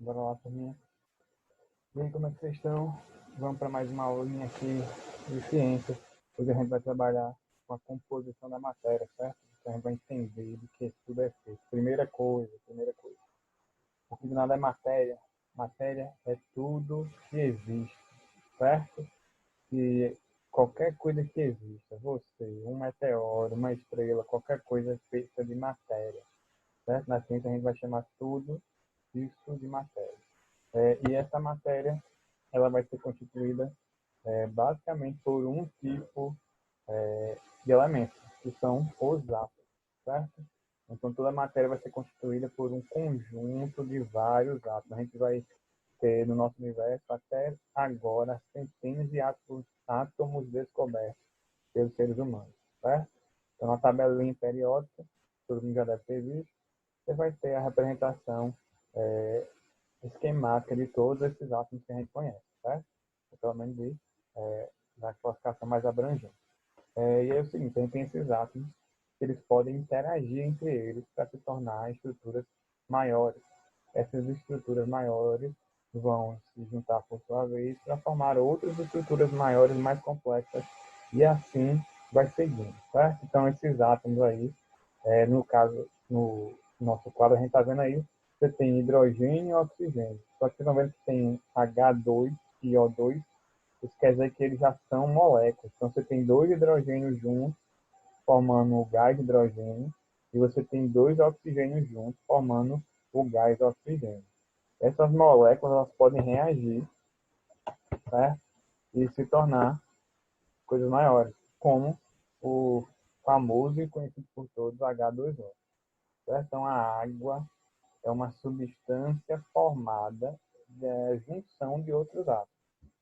Bora lá, turminha. E aí, como é que vocês estão? Vamos para mais uma aulinha aqui de ciência. Hoje a gente vai trabalhar com a composição da matéria, certo? Então a gente vai entender do que tudo é feito. Primeira coisa. O que nada é matéria. Matéria é tudo que existe, certo? E qualquer coisa que exista, você, um meteoro, uma estrela, qualquer coisa é feita de matéria, certo? Na ciência a gente vai chamar tudo isso de matéria. E essa matéria ela vai ser constituída basicamente por um tipo de elementos, que são os átomos, certo? Então toda a matéria vai ser constituída por um conjunto de vários átomos. A gente vai ter no nosso universo até agora centenas de átomos descobertos pelos seres humanos, certo? Então na tabelinha periódica, todo mundo já deve ter visto, você vai ter a representação é, esquemática de todos esses átomos que a gente conhece, certo? Pelo menos na classificação mais abrangente. E é o seguinte, a gente tem esses átomos que eles podem interagir entre eles para se tornar estruturas maiores. Essas estruturas maiores vão se juntar por sua vez para formar outras estruturas maiores, mais complexas, e assim vai seguindo, certo? Então esses átomos aí, no caso, no nosso quadro, a gente está vendo aí, você tem hidrogênio e oxigênio. Só que vocês estão vendo que tem H2 e O2, isso quer dizer que eles já são moléculas. Então você tem dois hidrogênios juntos, formando o gás de hidrogênio, e você tem dois oxigênios juntos, formando o gás oxigênio. Essas moléculas elas podem reagir, certo? E se tornar coisas maiores, como o famoso e conhecido por todos H2O. Certo? Então a água é uma substância formada da junção de outros átomos,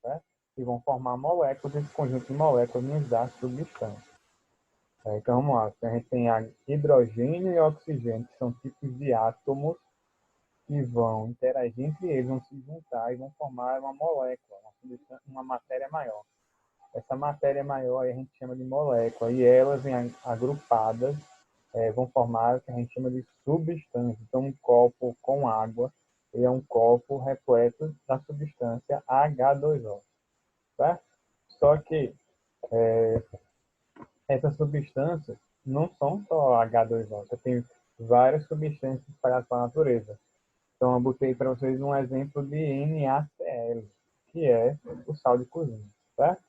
certo? Que vão formar moléculas, esse conjunto de moléculas nos dá substância. Então vamos lá, a gente tem hidrogênio e oxigênio, que são tipos de átomos que vão interagir entre eles, vão se juntar e vão formar uma molécula, uma matéria maior. Essa matéria maior a gente chama de molécula, e elas agrupadas vão formar o que a gente chama de substância. Então um copo com água ele é um copo repleto da substância H2O, certo? Só que essas substâncias não são só H2O, você tem várias substâncias espalhadas pela natureza. Então, eu botei para vocês um exemplo de NaCl, que é o sal de cozinha, certo?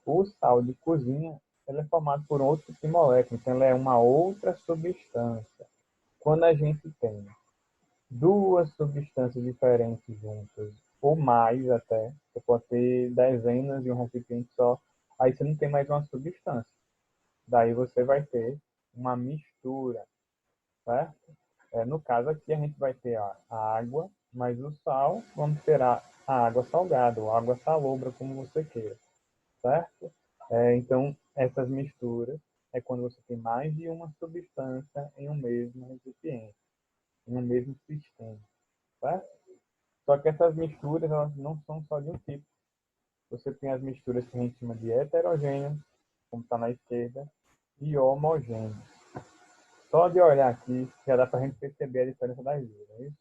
O sal de cozinha ele é formado por outro tipo de molécula, então ele é uma outra substância. Quando a gente tem duas substâncias diferentes juntas, ou mais até, você pode ter dezenas em um recipiente só, aí você não tem mais uma substância. Daí você vai ter uma mistura, certo? No caso aqui a gente vai ter a água, mas o sal, vamos ter a água salgada, ou água salobra, como você queira, certo? Então, essas misturas é quando você tem mais de uma substância em um mesmo recipiente, em um mesmo sistema, certo? Só que essas misturas, elas não são só de um tipo. Você tem as misturas que a gente chama de heterogêneas, como está na esquerda, e homogêneas. Só de olhar aqui, já dá para a gente perceber a diferença das duas, é isso?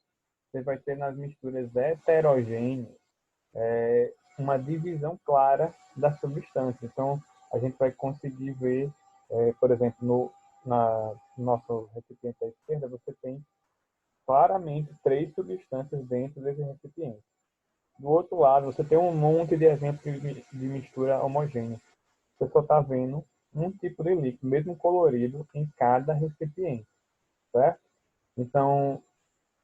Você vai ter nas misturas heterogêneas uma divisão clara da substância. Então, a gente vai conseguir ver, por exemplo, no nosso recipiente à esquerda, você tem claramente três substâncias dentro desse recipiente. Do outro lado, você tem um monte de exemplos de mistura homogênea. Você só está vendo um tipo de líquido, mesmo colorido, em cada recipiente, certo? Então,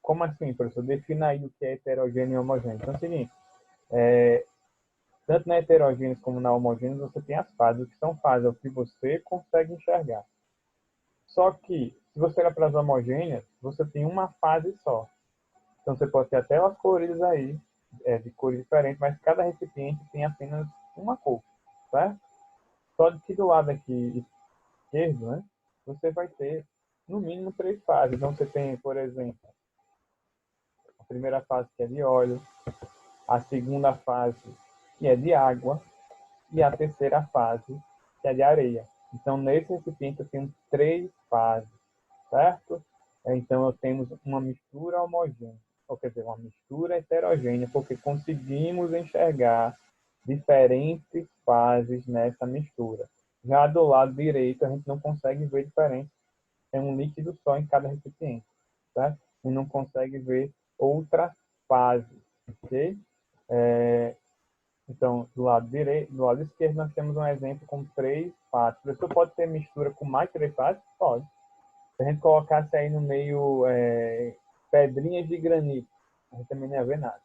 como assim, professor? Defina aí o que é heterogêneo e homogêneo. Então é o seguinte, tanto na heterogêneo como na homogêneo, você tem as fases. O que são fases? É o que você consegue enxergar. Só que, se você olhar para as homogêneas, você tem uma fase só. Então você pode ter até elas coloridas aí, de cores diferentes, mas cada recipiente tem apenas uma cor, certo? Só que do lado aqui esquerdo, né, você vai ter no mínimo três fases. Então você tem, por exemplo, a primeira fase que é de óleo, a segunda fase que é de água e a terceira fase que é de areia. Então nesse recipiente eu tenho três fases, certo? Então temos uma mistura homogênea. ou quer dizer, uma mistura heterogênea, porque conseguimos enxergar diferentes fases nessa mistura. Já do lado direito, a gente não consegue ver diferença, é um líquido só em cada recipiente, tá? E não consegue ver outras fases, ok? Então, do lado direito, do lado esquerdo, nós temos um exemplo com 3 fases. O professor pode ter mistura com mais 3 fases? Pode. Se a gente colocasse aí no meio pedrinhas de granito, a gente também não ia ver nada.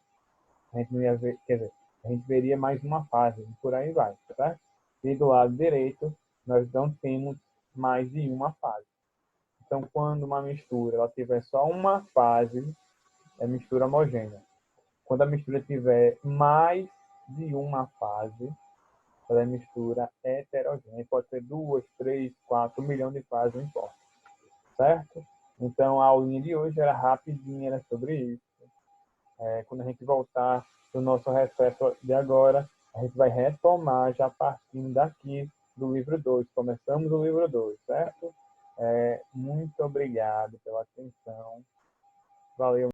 A gente não ia ver, quer dizer, a gente veria mais uma fase, e por aí vai, tá? E do lado direito, nós não temos mais de uma fase. Então, quando uma mistura ela tiver só uma fase, é mistura homogênea. Quando a mistura tiver mais de uma fase, ela é mistura heterogênea. Pode ser 2, 3, 4, 1 milhão de fases, não importa. Certo? Então, a aulinha de hoje era rapidinha, era sobre isso. Quando a gente voltar do nosso recesso de agora, a gente vai retomar já partindo daqui do livro 2. Começamos o livro 2, certo? Muito obrigado pela atenção. Valeu.